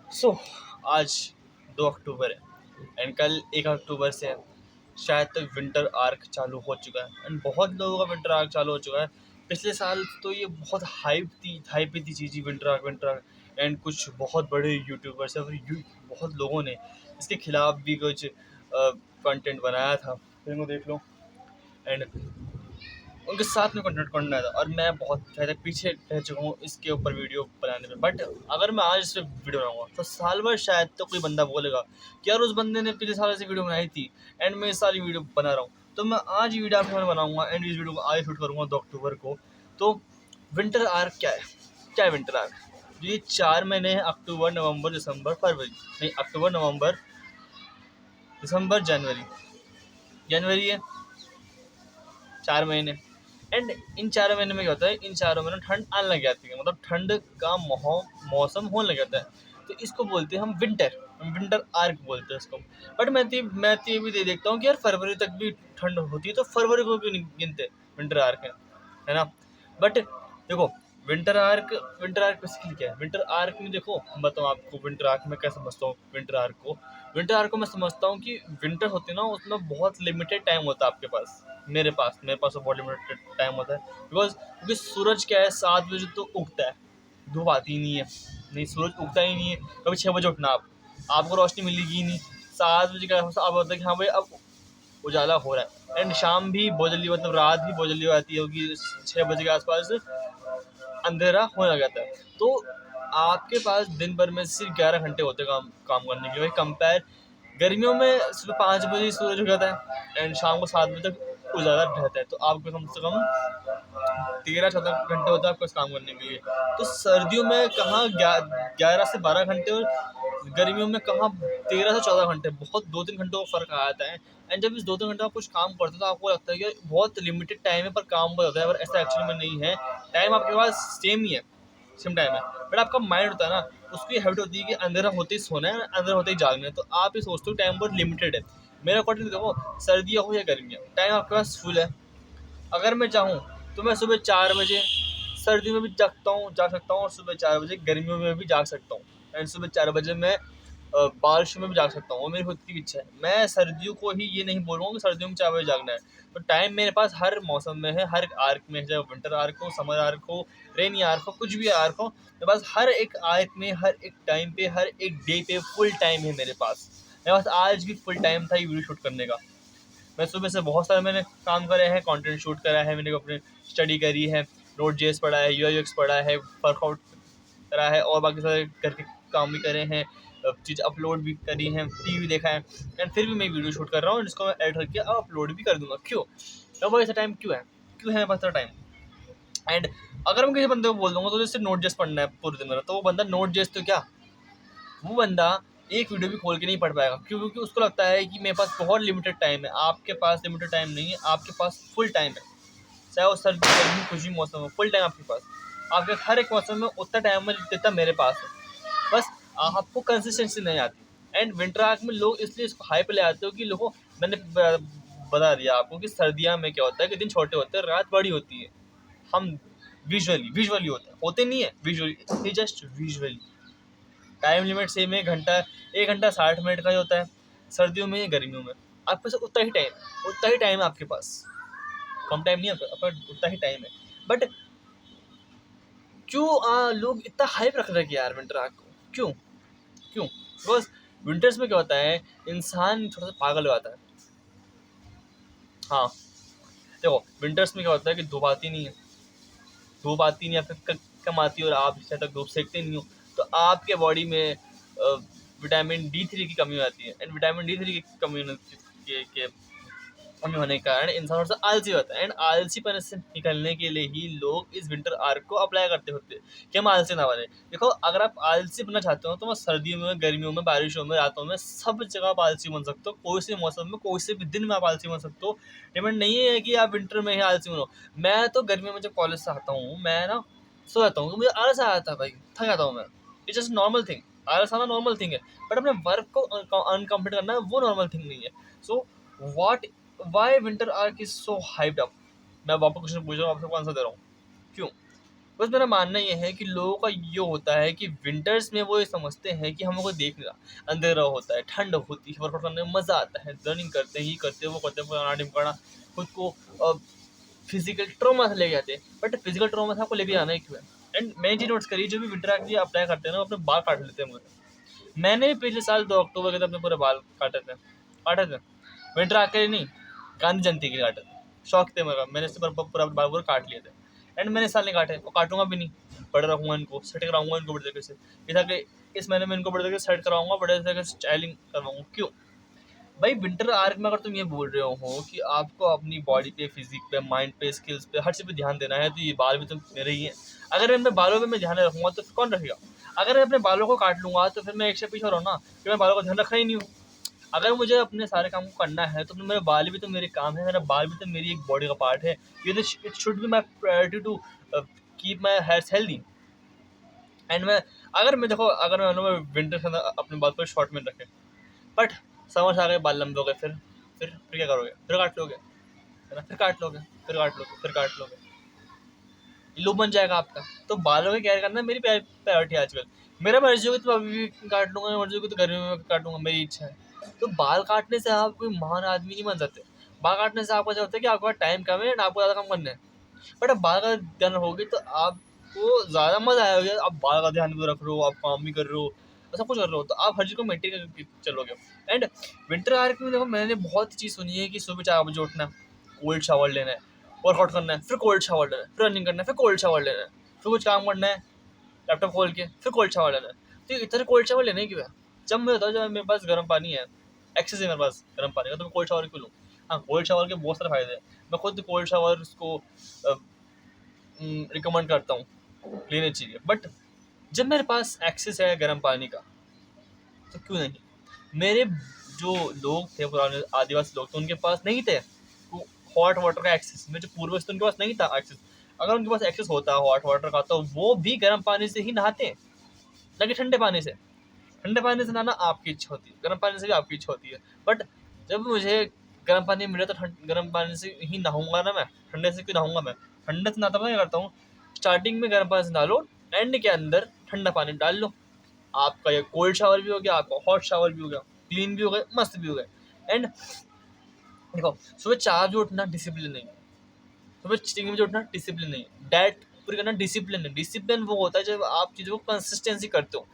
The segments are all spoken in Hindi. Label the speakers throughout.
Speaker 1: सो आज 2 अक्टूबर है एंड कल 1 अक्टूबर से शायद तक विंटर आर्क चालू हो चुका है एंड बहुत लोगों का विंटर आर्क चालू हो चुका है। पिछले साल तो ये बहुत हाइप थी चीज़ ही विंटर आर्क एंड कुछ बहुत बड़े यूट्यूबर्स और बहुत लोगों ने इसके खिलाफ भी कुछ कंटेंट बनाया था। फिर इनको देख लो एंड उनके साथ में कंटेंट करना था और मैं बहुत ज़्यादा पीछे रह चुका हूँ इसके ऊपर वीडियो बनाने में। बट अगर मैं आज इस पर वीडियो बनाऊंगा तो साल भर शायद तो कोई बंदा बोलेगा कि यार उस बंदे ने पिछले साल ऐसी वीडियो बनाई थी एंड मैं इस साल ही वीडियो बना रहा हूँ। तो मैं आज वीडियो आपके सामने बनाऊंगा एंड इस वीडियो को आज शूट करूँगा 2 अक्टूबर को। तो विंटर आर्क क्या है विंटर आर्क? ये 4 महीने हैं, अक्टूबर नवंबर दिसंबर फरवरी, नहीं अक्टूबर नवंबर दिसंबर जनवरी। जनवरी है 4 महीने एंड इन 4 महीने में क्या होता है, इन 4 महीने में ठंड आने लग जाती है, मतलब ठंड का मौसम होने लग जाता है। तो इसको बोलते हैं हम विंटर आर्क बोलते हैं इसको। बट मैं तो ये भी देखता हूँ कि यार फरवरी तक भी ठंड होती है तो फरवरी को क्यों नहीं गिनते विंटर आर्क है ना। बट देखो विंटर आर्क बेसिकली क्या है? विंटर आर्क में देखो मैं बताऊँ आपको विंटर आर्क में क्या समझता हूँ। विंटर आर्क को मैं समझता हूँ कि विंटर होती है ना, उसमें बहुत लिमिटेड टाइम होता है आपके पास। मेरे पास तो बहुत लिमिटेड टाइम होता है क्योंकि सूरज क्या है 7 बजे तो उगता है, धूप आती ही नहीं है। नहीं, सूरज उगता ही नहीं है। कभी 6 बजे उठना आपको रोशनी मिलेगी ही नहीं। 7 बजे का अब होता है कि हाँ भाई अब उजाला हो रहा है एंड शाम भी बहुत जल्दी, मतलब रात भी बहुत जल्दी हो जाती है क्योंकि 6 बजे के आसपास अंधेरा होने लग जाता है। तो आपके पास दिन भर में सिर्फ 11 घंटे होते हैं काम करने के लिए। कंपेयर गर्मियों में सुबह 5 बजे ही सूरज हो जाता है एंड शाम को 7 बजे तक उजाला रहता है। तो आपको कम से कम 13-14 घंटे होता है आपको इस काम करने के लिए। तो सर्दियों में कहाँ 11 से 12 घंटे और गर्मियों में कहाँ 13 से 14 घंटे, बहुत 2-3 घंटों का फर्क आ जाता है। एंड जब इस 2-3 घंटे आप कुछ काम करते हो तो आपको लगता है कि बहुत लिमिटेड टाइम है पर काम बहुत होता है, पर ऐसा एक्चुअली में नहीं है। टाइम आपके पास सेम ही है, सेम टाइम है। बट आपका माइंड होता है ना, उसकी हैबिट होती है कि अंधेरा होते ही सोना है, अंधेरा होते ही जागना है। तो आप ये सोचते हो टाइम बहुत लिमिटेड है। मेरे अकॉर्डिंग देखो, सर्दियाँ हो या गर्मियाँ, टाइम आपके पास फुल है। अगर मैं चाहूँ तो मैं सुबह 4 बजे सर्दी में भी जाग सकता हूँ और सुबह 4 बजे गर्मियों में भी जाग सकता हूँ एंड सुबह 4 बजे मैं बारिश में भी जाग सकता हूँ। वो मेरी खुद की इच्छा है। मैं सर्दियों को ही ये नहीं बोल रहा हूँ कि सर्दियों में 4 बजे जागना है। तो टाइम मेरे पास हर मौसम में है, हर आर्क में है, चाहे विंटर आर्क हो, समर आर्क हो, रेनी आर्क हो, कुछ भी आर्क हो, मेरे पास हर एक आर्क में, हर एक टाइम पे, हर एक डे पे फुल टाइम है मेरे पास। मेरे पास आज भी फुल टाइम था ये वीडियो शूट करने का। मैं सुबह से बहुत सारे मैंने काम करे हैं, कंटेंट शूट करा है, मैंने अपने स्टडी करी है, नोट जेएस पढ़ा है, यूआई यूएक्स पढ़ा है, वर्कआउट करा है और बाकी सारे घर के काम भी करे हैं, चीज़ अपलोड भी करी हैं, टीवी देखा है एंड फिर भी मैं वीडियो शूट कर रहा हूँ जिसको मैं एडिट करके अब अपलोड भी कर दूंगा। क्यों? मेरे पास ऐसा टाइम क्यों है मेरे पास इतना टाइम? एंड अगर मैं किसी बंदे को बोल दूंगा तो जैसे नोट जेएस पढ़ना है पूरे दिन मेरा, तो वो बंदा नोट जेएस तो क्या, वो बंदा एक वीडियो भी खोल के नहीं पढ़ पाएगा। क्यों? क्योंकि उसको लगता है कि मेरे पास बहुत लिमिटेड टाइम है। आपके पास लिमिटेड टाइम नहीं है, आपके पास फुल टाइम है। चाहे वो सर्दी गर्मी कुछ भी मौसम हो, फुल टाइम आपके पास। आपके हर एक मौसम में उतना टाइम है जितना मेरे पास है। बस आपको कंसिस्टेंसी नहीं आती। एंड विंटर आर्क में लोग इसलिए इसको हाइप ले आते हो कि लोगों, मैंने बता दिया आपको कि सर्दियों में क्या होता है कि दिन छोटे होते हैं, रात बड़ी होती है। हम विजुअली होते नहीं है, visually, just visually. Time limit same है, 1 घंटा 60 मिनट का ही होता है सर्दियों में या गर्मियों में। आपके पास उतना ही टाइम है आपके पास। कम टाइम नहीं है आपका, उतना ही टाइम है। बट क्यों लोग इतना हाइप रख रहे हैं कि यार विंटर आर्क को? क्यों? बिकॉज विंटर्स में क्या होता है, इंसान थोड़ा सा पागल हो जाता है। हाँ देखो, विंटर्स में क्या होता है कि धूप आती नहीं है, फिर कम आती है और आप इससे तक धूप सेकते नहीं हो। तो आपके बॉडी में विटामिन D3 की कमी हो जाती है एंड विटामिन D3 की कमी होने के कारण इंसान थोड़ा सा आलसी होता है एंड आलसीपन से निकलने के लिए ही लोग इस विंटर आर्क को अप्लाई करते होते हैं कि हम आलसी ना बने। देखो, अगर आप आलसी बनना चाहते हो तो मैं सर्दियों में, गर्मियों में, बारिशों में, रातों में, सब जगह आप आलसी बन सकते हो। कोई से मौसम में, कोई से भी दिन में आप आलसी बन सकते हो। डिपेंड नहीं है कि आप विंटर में ही आलसी बनो। मैं तो गर्मियों में जब कॉलेज से आता हूँ, मैं ना सो जाता हूँ, मुझे आलस आ जाता है भाई, थक जाता हूँ मैं। It's just normal thing. आलस आना नॉर्मल थिंग है। बट अपने वर्क को अनकम्प्लीट करना वो नॉर्मल थिंग नहीं है। So what why winter arc is so hyped up? मैं वापस क्वेश्चन पूछ रहा हूँ, आपसे आंसर दे रहा हूँ। क्यों? बस मेरा मानना ये है कि लोगों का ये होता है कि विंटर्स में वो ये समझते हैं कि हमको देख नहीं रहा, अंधेरा होता है, ठंड होती है, वर्कआउट करने में मज़ा आता है, रनिंग करते हैं, ये करते हैं, वो करते हैं, फलाना ढिमकाना, खुद को फिजिकल ट्रॉमा से लेके आते हैं। बट फिजिकल ट्रॉमा से आपको लेके जाना ही क्यों है? एंड मैंने चीज़ नोट्स करी, जो भी विंटर के लिए अप्लाई करते हैं ना, वो अपने बाल काट लेते हैं मुझे। मैंने भी पिछले साल 2 अक्टूबर के तो अपने पूरे बाल काटे थे विंटर आके नहीं, गांधी जयंती के लिए काटे थे। शौक थे मेरा, मैंने इससे पूरा बाल पूरा काट लिए थे। एंड मैंने इस साल नहीं काटे और काटूंगा भी नहीं, बड़े रखूंगा इनको, सेट कराऊंगा इनको बड़े तरीके से। ये था कि इस महीने में इनको बड़े तरीके से सेट कराऊंगा, बड़े तरीके से स्टाइलिंग करवाऊंगा। क्यों भाई? विंटर आर्क में अगर तुम ये बोल रहे हो कि आपको अपनी बॉडी पे, फिजिक पे, माइंड पे, स्किल्स पे, हर चीज़ पे ध्यान देना है, तो ये बाल भी तो मेरे ही हैं। अगर मैं अपने बालों पे मैं ध्यान नहीं रखूंगा तो फिर कौन रखेगा? अगर मैं अपने बालों को काट लूंगा तो फिर मैं एक से पीछे हो रहा हूँ ना, कि मैं बालों का ध्यान रखा ही नहीं हूँ। अगर मुझे अपने सारे काम को करना है तो फिर मेरे बाल भी तो मेरे काम है, मेरा बाल भी तो मेरी एक बॉडी का पार्ट है। ये it should be my priority to keep my hairs healthy. And मैं देखो, अगर मैं विंटर के अंदर अपने बाल को शॉर्ट में रखे, बट समर्स आ गए, बाल लंबे हो गए, फिर क्या करोगे? फिर काट लोगे, है ना? फिर काट लोगे, फिर काट लोगे, फिर काट लोगे, लूप बन जाएगा आपका। तो बालों की केयर करना मेरी प्रायोरिटी है आजकल। मेरा मर्जी होगी तो अभी भी काट लूंगा, मर्जी होगी तो गर्मी में काटूंगा, मेरी इच्छा है। तो बाल काटने से आप कोई महान आदमी नहीं बन सकते। बाल काटने से आपको क्या होता है कि आपके पास टाइम कम है, आपको ज़्यादा काम करना है। बट अब बाल का ध्यान रखोगे तो आपको ज़्यादा मजा आएगा। आप बाल का ध्यान भी रख रहे हो, आप काम भी कर रहे हो, सब कुछ कर रहे हो, तो आप हर चीज़ को मेंटेन करके चलोगे। एंड विंटर आर्क में देखो, मैंने बहुत चीज़ सुनी है कि सुबह 4 बजे उठना, कोल्ड शावर लेना है, वर्कआउट करना है, फिर कोल्ड शावर लेना है, फिर रनिंग करना है, फिर कोल्ड शावर लेना है, फिर कुछ काम करना है लैपटॉप खोल के, फिर कोल्ड शावर लेना है। तो इतने कोल्ड शावर लेने क्यों है? जब मैं बताऊँ, जब मेरे पास गर्म पानी है, एक्सेस है मेरे पास गर्म पानी का, तो मैं कोल्ड शावर क्यों लूँ? हाँ, कोल्ड शावर के बहुत सारे फायदे हैं। मैं खुद कोल्ड शावर उसको रिकमेंड करता हूँ, लेने चाहिए। बट जब मेरे पास एक्सेस है गर्म पानी का, तो क्यों नहीं? मेरे जो लोग थे, पुराने आदिवासी लोग, तो उनके पास नहीं थे हॉट वाटर का एक्सेस। मेरे जो पूर्वज थे, उनके पास नहीं था एक्सेस। अगर उनके पास एक्सेस होता हॉट वाटर का, तो वो भी गर्म पानी से ही नहाते, ना कि ठंडे पानी से। ठंडे पानी से नहाना आपकी इच्छा होती है, गर्म पानी से भी आपकी इच्छा होती है। बट जब मुझे गर्म पानी मिले तो गर्म पानी से ही नहाऊंगा ना मैं, ठंडे से क्यों नहाऊंगा मैं? ठंडे से नहाता मैं क्या करता हूँ, स्टार्टिंग में गर्म पानी से नहा लो, एंड के अंदर ठंडा पानी डाल लो। आपका ये कोल्ड शावर भी हो गया, आपका हॉट शावर भी हो गया, क्लीन भी हो गए, मस्त भी हो गए। एंड देखो, सुबह 4 बजे उठना डिसिप्लिन नहीं है, सुबह 3 बजे उठना डिसिप्लिन नहीं है, डाइट पूरी करना डिसिप्लिन है। डिसिप्लिन वो होता है जब आप चीज़ों को कंसिस्टेंसी करते हो,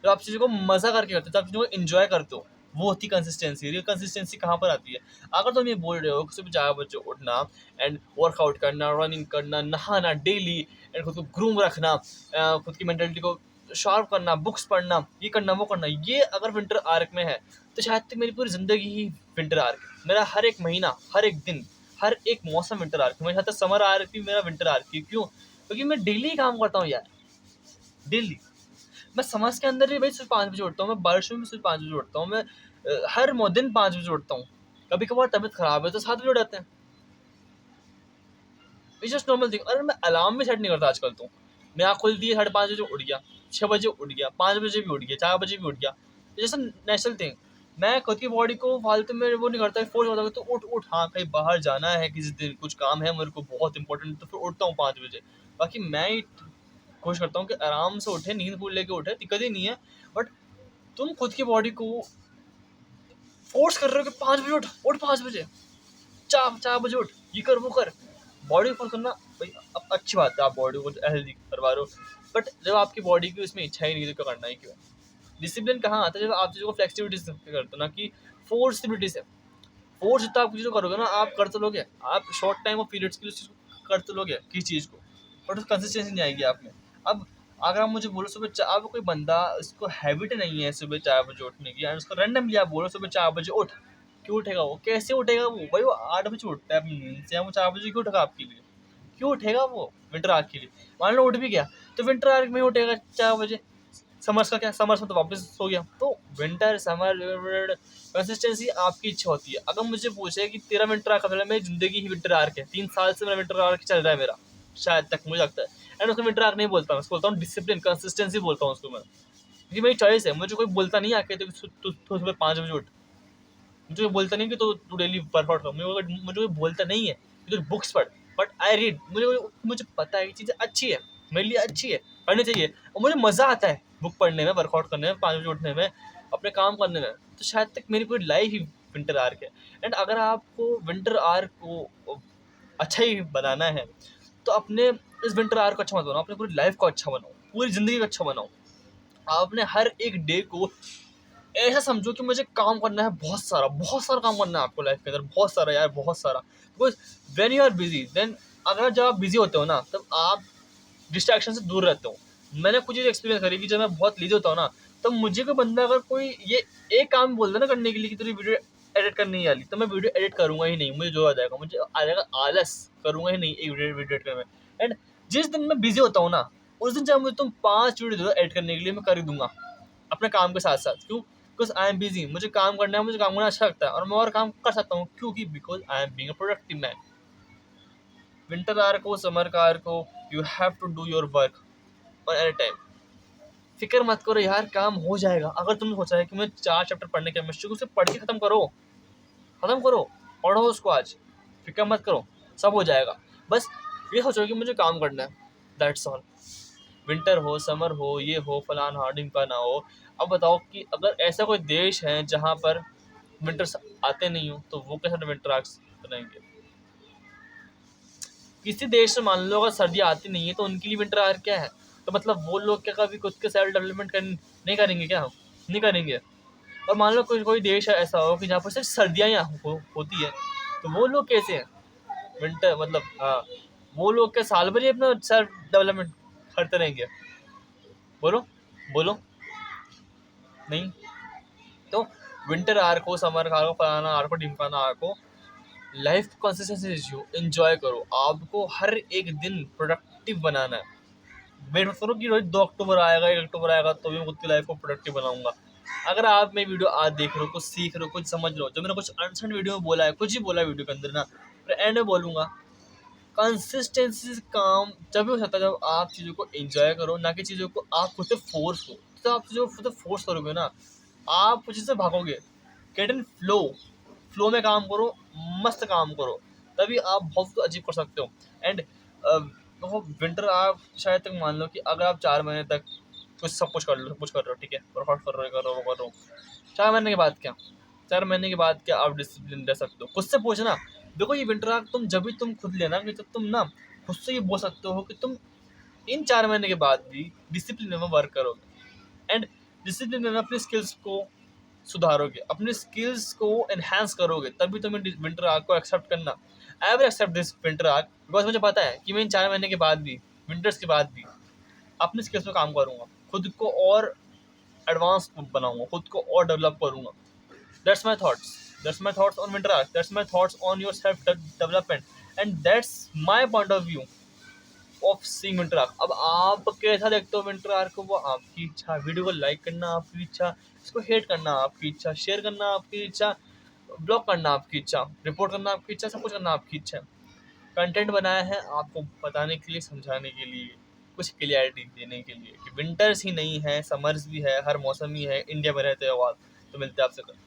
Speaker 1: जब आप चीज़ों को मज़ा करके करते हो, जब आप चीज़ों को इन्जॉय करते हो, वो होती कंसिस्टेंसी। ये कंसिस्टेंसी कहाँ पर आती है? अगर तुम ये बोल रहे हो कि सुबह 4 बजे उठना एंड वर्कआउट करना, रनिंग करना, नहाना डेली, एंड खुद को ग्रूम रखना, खुद की मेंटेलिटी को शार्प करना, बुक्स पढ़ना, ये करना, वो करना, ये अगर विंटर आर्क में है, तो शायद तक मेरी पूरी ज़िंदगी ही विंटर आर्क है। मेरा हर एक महीना, हर एक दिन, हर एक मौसम विंटर आर्क है। मेरे साथ समर आर्क भी मेरा विंटर आर्क है। क्यों? क्योंकि मैं डेली काम करता हूँ यार, डेली। मैं समर्स के अंदर भी भाई सिर्फ 5 बजे उठता हूँ, मैं बारिशों में सिर्फ 5 बजे उठता हूँ, मैं हर दिन 5 बजे उठता हूँ। कभी कभार तबीयत खराब है तो 7 बजे उठ जाते हैं। It's just normal thing. अरे मैं अलार्म भी सेट नहीं करता आजकल तो। मैं आँख खुलती है 5:30 बजे उठ गया, 6 बजे उठ गया, 5 बजे भी उठ गया, 4 बजे भी उठ गया। जैसे नेचुरल थिंग। मैं खुद की बॉडी को फालतू में वो नहीं करता, फोर्स होता है तो उठ उठ, हाँ कहीं बाहर जाना है, किसी दिन कुछ काम है मेरे को बहुत इंपॉर्टेंट, तो फिर उठता हूँ 5 बजे। बाकी मैं ही कोशिश करता हूँ कि आराम से उठे, नींद पूरी लेके उठे, दिक्कत ही नहीं है। बट तुम खुद की बॉडी को फोर्स कर रहे हो कि 5 बजे उठ, उठ 5 बजे, 4 4 बजे उठ, ये कर वो कर। बॉडी को फोर्स करना भाई, अब अच्छी बात है, आप बॉडी को हेल्दी करवा रहे हो, बट जब आपकी बॉडी की उसमें इच्छा ही नहीं है तो क्या करना है? क्यों? डिसिप्लिन कहाँ आता है? जब आप चीज़ों को फ्लेक्सिबिलिटी से करते हो, ना कि फोर्सिबिलिटी से। फोर्स जितना आप चीज़ों करोगे ना, आप कर तो लोगे, आप शॉर्ट टाइम और पीरियड्स के लिए उस चीज़ को कर तो लोगे किस चीज़ को, बट उस कंसिस्टेंसी नहीं आएगी आप में। अब अगर आप मुझे बोलो सुबह अब कोई बंदा, उसको हैबिट नहीं है सुबह 4 बजे उठने की, एंड उसको रैंडमली आप बोलो सुबह 4 बजे उठ, क्यों उठेगा वो? कैसे उठेगा वो? भाई वो 8 बजे उठता है अपनी नींद से, वो 4 बजे क्यों उठेगा आपके लिए? क्यों उठेगा वो विंटर आर्क के लिए? मान लो उठ भी गया, तो विंटर आर्क में ही उठेगा 4 बजे। समर्स का क्या? समर्स में तो वापस सो गया। तो विंटर, समर, कंसिस्टेंसी आपकी इच्छा होती है। अगर मुझे पूछे कि तेरा विंटर आर्क कब है, मेरी जिंदगी ही विंटर आर्क है। 3 साल से मेरा विंटर आर्क चल रहा है मेरा, शायद तक मुझे लगता है। एंड उसको विंटर आर्क नहीं बोलता मैं, उसको बोलता हूँ डिसिप्लिन, कंसिस्टेंसी बोलता हूँ उसको मैं। क्योंकि मेरी चॉइस है, मुझे कोई बोलता नहीं आके तो तू सुबह 5 बजे उठ। मुझे कोई बोलता नहीं कि तू डेली वर्कआउट कर, मुझे कोई बोलता नहीं है कि तू बुक्स पढ़। बट आई रीड, मुझे मुझे पता है कि चीज़ें अच्छी है, मेरे लिए अच्छी है, पढ़नी चाहिए और मुझे मज़ा आता है बुक पढ़ने में, वर्कआउट करने में, 5 बजे उठने में, अपने काम करने में। तो शायद तक मेरी पूरी लाइफ ही विंटर आर्क है। एंड अगर आपको विंटर आर्क को अच्छा ही बनाना है तो अपने इस विंटर आर्क को अच्छा मत बनाओ, अपनी पूरी लाइफ को अच्छा बनाओ, पूरी ज़िंदगी को अच्छा बनाओ। आपने हर एक डे को ऐसा समझो कि मुझे काम करना है बहुत सारा काम करना है आपको लाइफ के अंदर, बहुत सारा यार, बहुत सारा। Because when you are busy then, अगर जब आप बिजी होते हो ना तब आप डिस्ट्रैक्शन से दूर रहते हो। मैंने कुछ चीज़ एक्सपीरियंस करी कि जब मैं बहुत लीज होता हूँ ना, तब मुझे कोई बंदा अगर कोई ये एक काम बोल दे ना करने के लिए कि तेरी वीडियो एडिट करनी नहीं आली, तो मैं वीडियो एडिट करूंगा ही नहीं। मुझे जो आ जाएगा, मुझे आ जाएगा आलस, करूंगा ही नहीं एक वीडियो एडिट करने में। एंड जिस दिन मैं बिजी होता हूँ ना, उस दिन चाहे मुझे तुम 5 वीडियो दो एडिट करने के लिए, मैं कर ही दूंगा अपने काम के साथ साथ। क्यों? बिकॉज आई एम बिजी, मुझे काम करना है, मुझे काम करना अच्छा लगता है और मैं और काम कर सकता हूँ, क्योंकि because I am being a productive man. Winter arc हो, समर का आर्क हो, you have to do your work on any time. फिक्र मत करो यार, काम हो जाएगा। अगर तुमने सोचा है कि मुझे 4 चैप्टर पढ़ने के केमिस्ट्री को, उसे पढ़ के खत्म करो, खत्म करो, पढ़ो उसको आज। फिक्र मत करो, सब हो जाएगा। बस ये सोचो कि मुझे काम करना है, दैट्स ऑल। विंटर हो, समर हो, ये हो, फलान हो, ढिमकाना हो। अब बताओ कि अगर ऐसा कोई देश है जहाँ पर विंटर्स आते नहीं हो, तो वो कैसे विंटर आर्क्स बनाएंगे? किसी देश में मान लो अगर सर्दी आती नहीं है तो उनके लिए विंटर आर्क क्या है? तो मतलब वो लोग क्या कभी खुद के सेल्फ डेवलपमेंट नहीं करेंगे क्या? नहीं करेंगे। और मान लो कोई कोई देश ऐसा हो कि जहाँ पर सिर्फ सर्दियाँ ही होती है, तो वो लोग कैसे हैं? विंटर मतलब हाँ, वो लोग क्या साल भर ही अपना सेल्फ डेवलपमेंट करते रहेंगे? बोलो, बोलो, नहीं। तो विंटर आर्क हो, समर आर्क हो, फलाना आर्क हो, ढिमकाना आर्क हो, लाइफ कंसिस्टेंसी इश्यू, एंजॉय करो। आपको हर एक दिन प्रोडक्टिव बनाना है। वेट मत करो कि रोज 2 अक्टूबर आएगा, 1 अक्टूबर आएगा तो मैं खुद की लाइफ को प्रोडक्टिव बनाऊंगा। अगर आप मेरी वीडियो आज देख रहे हो, कुछ सीख रहे हो, कुछ समझ रहे हो, जो मैंने कुछ अनसन वीडियो में बोला है, कुछ ही बोला है वीडियो के अंदर ना, फिर एंड में बोलूंगा, कंसिस्टेंसी से काम जब भी हो सकता है जब आप चीज़ों को एंजॉय करो, ना कि चीज़ों को आप खुद से फोर्स करो। तो आप चीज़ों को खुद से फोर्स करोगे ना, आप कुछ से भागोगे। गेट इन फ्लो, फ्लो में काम करो, मस्त काम करो, तभी आप बहुत कुछ अचीव कर सकते हो। एंड देखो विंटर आप शायद तक मान लो कि अगर आप 4 महीने तक कुछ सब कुछ कर लो, सब कुछ कर रहे हो, ठीक है, वर्कआउट कर रहे हो, कर रहे हो, कर रहे हो, 4 महीने के बाद क्या? 4 महीने के बाद क्या आप डिसिप्लिन रह सकते हो? खुद से पूछना। देखो ये विंटर आर्क तुम जब भी तुम खुद लेना कि जब तुम ना खुद से ये बोल सकते हो कि तुम इन 4 महीने के बाद भी डिसिप्लिन में वर्क करोगे एंड डिसिप्लिन में अपनी स्किल्स को सुधारोगे, अपने स्किल्स को एनहांस करोगे, तभी तुम्हें विंटर आर्क को एक्सेप्ट करना। I will accept this winter arc because मुझे पता है कि मैं इन 4 महीने के बाद भी, विंटर्स के बाद भी अपने स्किल्स पे काम करूंगा, खुद को और एडवांस बनाऊंगा, खुद को और डेवलप करूंगा। That's my thoughts, that's my thoughts on winter arc, that's my thoughts on your self development and that's my point of view of seeing winter arc. अब आप कैसा देखते हो विंटर आर्क को, वो आपकी इच्छा। वीडियो को लाइक करना आपकी इच्छा, इसको हेट करना आपकी इच्छा, शेयर करना आपकी इच्छा, ब्लॉक करना आपकी इच्छा, रिपोर्ट करना आपकी इच्छा, सब कुछ करना आपकी इच्छा है। कंटेंट बनाया है आपको बताने के लिए, समझाने के लिए, कुछ क्लियरिटी देने के लिए कि विंटर्स ही नहीं है, समर्स भी है, हर मौसम ही है, इंडिया में रहते हो आप। तो मिलते हैं आपसे।